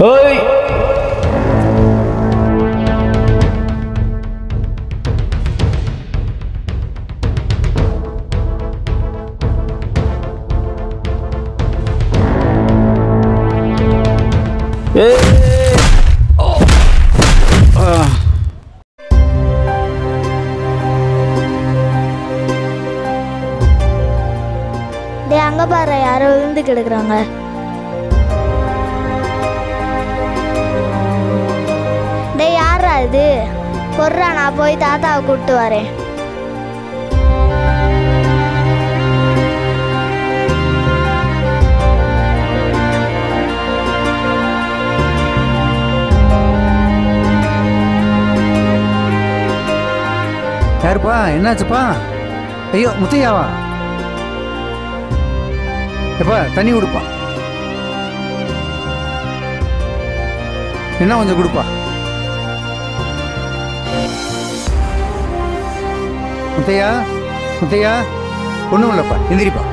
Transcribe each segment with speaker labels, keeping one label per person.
Speaker 1: ஓய்
Speaker 2: அங்க பாரு யாரோ விழுந்து கிடக்குறாங்க. டேய் யாரா இது? பொர்றா, நான் போய் தாத்தாவை கூப்பிட்டு வரேன்.
Speaker 3: யாருப்பா? என்னாச்சுப்பா? ஐயோ முத்தையாவா? எப்பா தண்ணி கொடுப்பா. என்ன கொஞ்சம் கொடுப்பா. முத்தையா, முத்தையா, ஒன்றும் இல்லைப்பா, எந்திரிப்பா.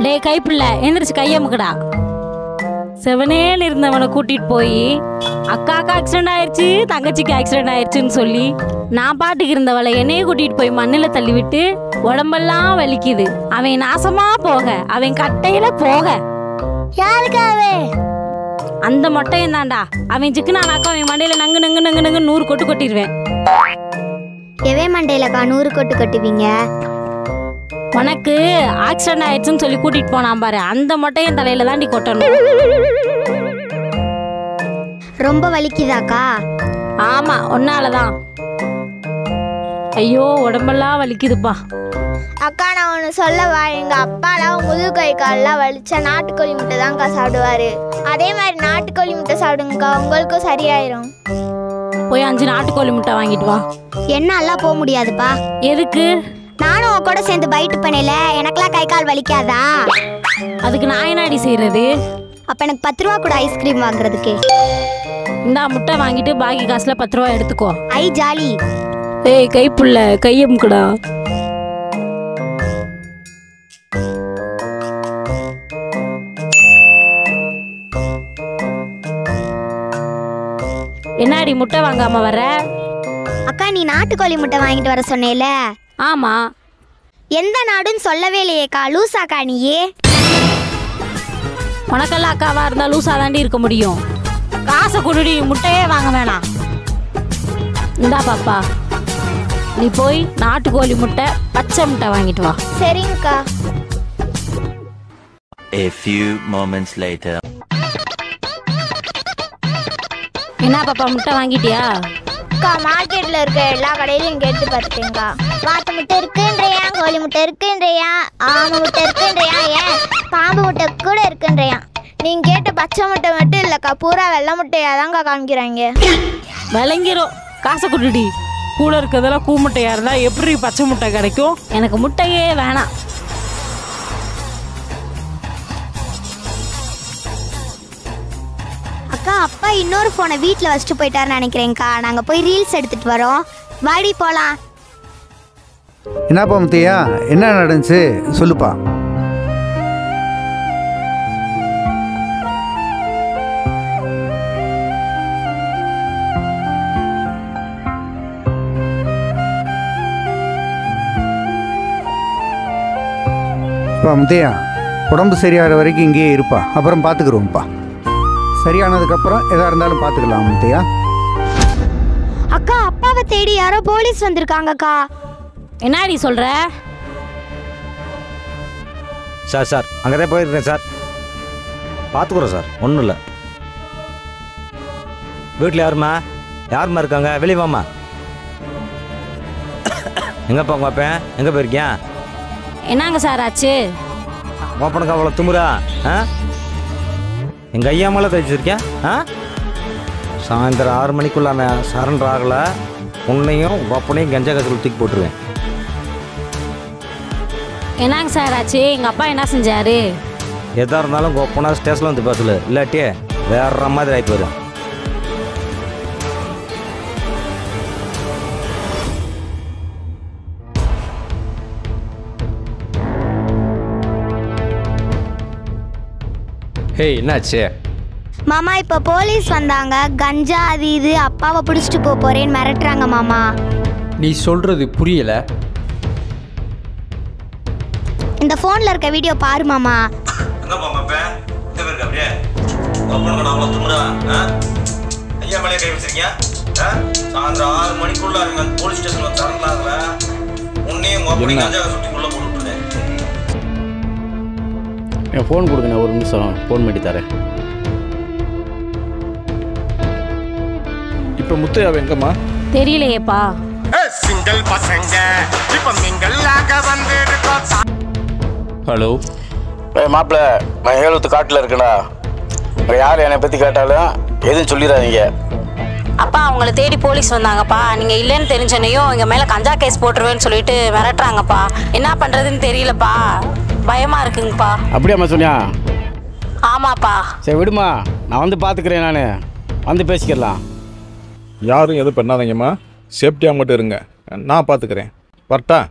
Speaker 4: டே கைப்பிள்ள, எந்திரிச்சு கையமுக்கடா. செவனேன்னு இருந்தவனை கூட்டிட்டு போய் அக்காவுக்கு ஆக்சிடென்ட் ஆயிடுச்சு, தங்கச்சிக்கு ஆக்சிடென்ட் ஆயிடுச்சுன்னு சொல்லி நான் பாட்டுக்கு இருந்தவளை என்னையே கூட்டிட்டு போய் மண்ணில் தள்ளி விட்டு உடம்பெல்லாம் வலிக்குது. அவன் நாசமா போக, அவன் கட்டையில போக.
Speaker 2: யாருக்காவே?
Speaker 4: அந்த மொட்டையும் தான்டா. அவன் சிக்கனானாக்கா அவன் மண்டையில நங்கு நங்கு நங்கு நங்கு 100 கொட்டு கொட்டிடுவேன்.
Speaker 2: எவே மண்டையிலக்கா 100 கொட்டு கொட்டுவீங்க?
Speaker 4: உனக்கு ஆக்சிடென்ட் ஆயிடுச்சுன்னு சொல்லி கூட்டிட்டு போனான் பாரு, அந்த மொட்டையும் தலையில தாண்டி கொட்டணும்.
Speaker 2: ரொம்ப வலிக்குதாக்கா?
Speaker 4: ஆமா, ஒன்னாலதான். ஐயோ உடம்பெல்லாம் வலிக்குதுப்பா.
Speaker 2: அக்கா நான் ஒன்று சொல்லவா? எங்கள் அப்பாலாம் முதுகு கை காலெலாம் வலிச்சா நாட்டுக்கோழி முட்டை தான்க்கா சாப்பிடுவார். அதே மாதிரி நாட்டுக்கோழி முட்டை சாப்பிடுங்கக்கா, உங்களுக்கும் சரியாயிரும்.
Speaker 4: போய் 5 நாட்டுக்கோழி முட்டை வாங்கிட்டு வா.
Speaker 2: என்னாலாம் போக முடியாதுப்பா.
Speaker 4: எதுக்கு?
Speaker 2: நானும் உன் கூட சேர்ந்து பைட்டு பண்ணல, எனக்கெல்லாம் கை கால் வலிக்காதா?
Speaker 4: அதுக்கு நான் என்னடி செய்யறது?
Speaker 2: அப்போ எனக்கு 10 ரூபா கூட ஐஸ்கிரீம் வாங்குறதுக்கு.
Speaker 4: இந்த முட்டை வாங்கிட்டு பாக்கி காசுல 10 ரூபா எடுத்துக்கோ.
Speaker 2: ஐ ஜாலி.
Speaker 4: ஏய் கைப்புள்ள, கையமுக்குடா. என்னடி முட்டை வாங்காம வர?
Speaker 2: அக்கா நீ நாட்டுக்கோழி முட்டை வாங்கிட்டு வர சொன்னேல?
Speaker 4: ஆமா.
Speaker 2: எந்த நாடுன்னு சொல்லவே இல்லையேக்கா, லூசாக்கா நீயே?
Speaker 4: உனக்கெல்லாம் அக்காவா இருந்தா லூசா தாண்டி இருக்க முடியும். காசை கொடுடி, முட்டையே வாங்க வேணாம். இந்தா பாப்பா, நீ போய் நாட்டுக்கோழி முட்டை பச்சை முட்டை வாங்கிட்டு வா.
Speaker 2: சரிங்கக்கா.
Speaker 5: A few moments later.
Speaker 4: என்ன பாப்பா, முட்டை வாங்கிட்டியா?
Speaker 2: அக்கா மார்க்கெட்ல இருக்க எல்லா கடையிலும் கேட்டு பார்த்துட்டேங்க்கா. வாத்து முட்டை இருக்குன்றியா, கோழி முட்டை இருக்குன்றியா, ஆமை முட்டை இருக்குன்றியா, ஏன் பாம்பு முட்டை கூட இருக்குன்றியா. நீங்க கேட்ட பச்சை முட்டை மட்டும் இல்லக்கா, பூரா வெள்ளை முட்டையாதான்க்கா காமிக்கிறாங்க.
Speaker 4: விளங்கிரும், காசை கொடுடி. கூட இருக்கிறதெல்லாம் பூ முட்டையா இருந்தா எப்படி பச்சை முட்டை கிடைக்கும்? எனக்கு முட்டையே வேணாம்.
Speaker 2: அக்கா அப்பா இன்னொரு போனை வீட்டில் வச்சுட்டு போயிட்டாருன்னு நினைக்கிறேங்க்கா. நாங்கள் போய் ரீல்ஸ் எடுத்துட்டு வரோம், வாடி போகலாம்.
Speaker 3: என்னப்பா முத்தையா, என்ன நடந்துச்சு சொல்லுப்பா. முத்தையா, உடம்பு சரியாகிற வரைக்கும் இங்கேயே இருப்பா, அப்புறம் பார்த்துக்குறோம்ப்பா. சரியானதுக்கப்புறம் எதாக இருந்தாலும் பார்த்துக்கலாம் முத்தையா.
Speaker 2: அக்கா அப்பாவை தேடி யாரோ போலீஸ் வந்திருக்காங்கக்கா.
Speaker 4: என்னடி சொல்ற?
Speaker 6: சார் அங்கே தான் போயிருக்கேன் சார், பார்த்துக்குறோம் சார், ஒன்றும் இல்லை. வீட்டில் யாருமா இருக்காங்க? வெளியே வாமா. எங்கப்பா உங்கள் அப்பன் எங்கே போயிருக்கேன்?
Speaker 4: என்னங்க சார் ஆச்சு?
Speaker 6: ஓப்பனுக்கு அவ்வளோ துமுறா? எங்கள் ஐயா மேலே தைச்சிருக்கேன். சாயந்தரம் 6 மணிக்குள்ளாம சரண்டர் ஆகலை, உன்னையும் ஒப்பனையும் கஞ்சா கசல் தூக்கி போட்டுருவேன்.
Speaker 4: என்னங்க சார் ஆச்சு? எங்கள் அப்பா என்ன செஞ்சாரு?
Speaker 6: எதாக இருந்தாலும் ஒப்பனா ஸ்டேஷனில் வந்து பேசல, இல்லாட்டி வேற மாதிரி ஆகி போயிடும்.
Speaker 1: ஹேய் என்னாச்சு?
Speaker 2: மாமா இப்போ போலீஸ் வந்தாங்க, கஞ்சா அது இது அப்பாவை பிடிச்சிட்டு போறேன்னு மிரட்டுறாங்க மாமா.
Speaker 1: நீ சொல்றது புரியல.
Speaker 2: இந்த ஃபோன்ல இருக்க வீடியோ பாரு மாமா.
Speaker 7: என்னப்பா மாப்பே இந்த பேருக்கு அப்படியே ஒப்பனுக்கு நான் அவ்வளோ தும்முறா ஐயா மேலே கை வச்சிருக்கியா? சாயந்தரம் 6 மணிக்குள்ள அவங்க அந்த போலீஸ் ஸ்டேஷனில் தரலாதுல உன்னையும் அப்படி கஞ்சாவை சுட்டிக்குள்ளே போட்டுட்டேன்.
Speaker 8: என் ஃபோன் கொடுங்க, ஒரு நிமிஷம் ஃபோன் பண்ணி தரேன்.
Speaker 9: இப்போ முத்தையாவை எங்கம்மா?
Speaker 4: தெரியலையேப்பா.
Speaker 10: சிங்கிள் பசங்க இப்போ மிங்கல்லாக வந்திருக்கோம்.
Speaker 8: ஹலோ
Speaker 11: மாப்பிள்ள, நான் ஏழுத்து காட்டில் இருக்கேண்ணா. யார் என்னை பற்றி கேட்டாலும் எதுவும் சொல்லிடாதீங்க.
Speaker 4: அப்பா அவங்கள தேடி போலீஸ் வந்தாங்கப்பா. நீங்கள் இல்லைன்னு தெரிஞ்சனையும் எங்கள் மேலே கஞ்சா கேஸ் போட்டுருவேன்னு சொல்லிட்டு மிரட்டுறாங்கப்பா. என்ன பண்ணுறதுன்னு தெரியலப்பா, பயமாக இருக்குங்கப்பா.
Speaker 8: அப்படியாம்மா சொன்னியா?
Speaker 4: ஆமாப்பா.
Speaker 8: சரி விடுமா, நான் வந்து பார்த்துக்கிறேன், நான் வந்து பேசிக்கலாம்.
Speaker 9: யாரும் எதுவும் பண்ணாதீங்கம்மா, சேஃப்டியாக மட்டும் இருங்க, நான் பார்த்துக்கிறேன். வரட்டா?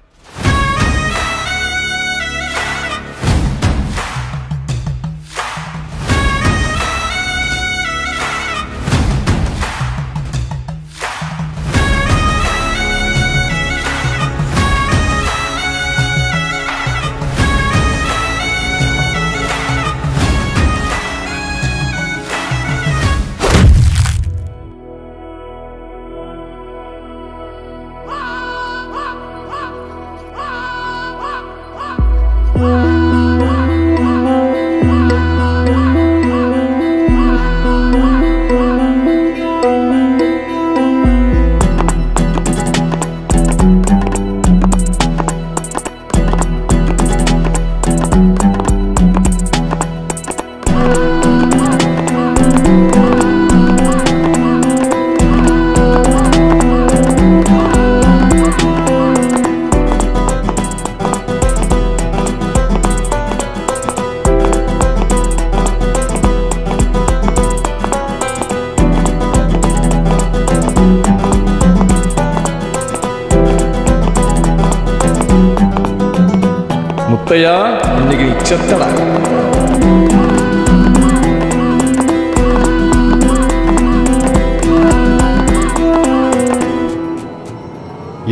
Speaker 9: முத்தையா, இன்னைக்கு நீ செத்தடா.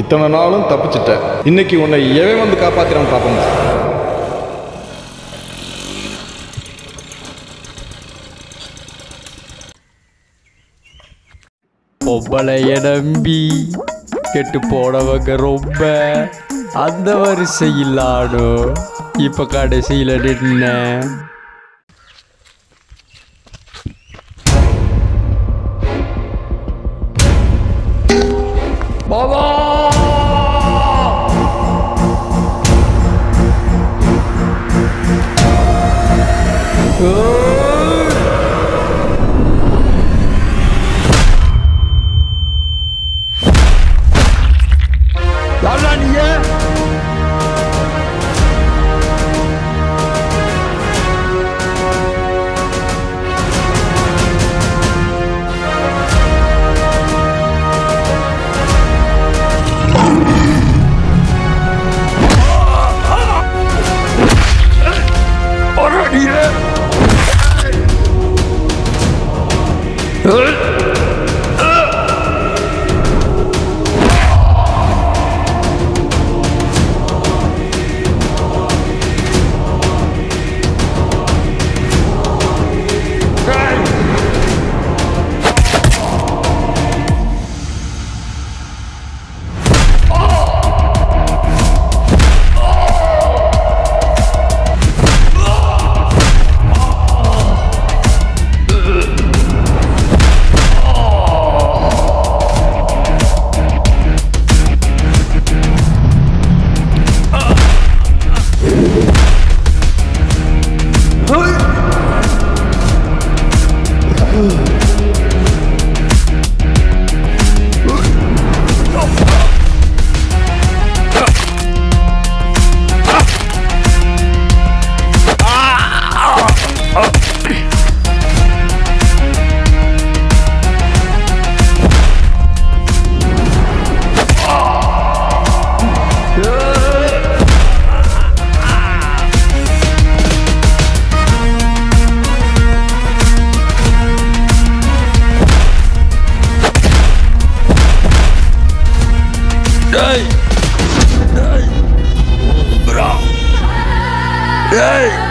Speaker 9: இத்தனை நாளும் தப்பிச்சிட்ட, இன்னைக்கு உன்னை எவன் வந்து காப்பாத்திரான்னு பார்ப்போம்.
Speaker 1: பொம்பளைய நம்பி கெட்டு போனவங்க ரொம்ப அந்த வரிசையில் ஆடும். இப்ப கடைசியில் நின்ன பாபா
Speaker 12: டேய்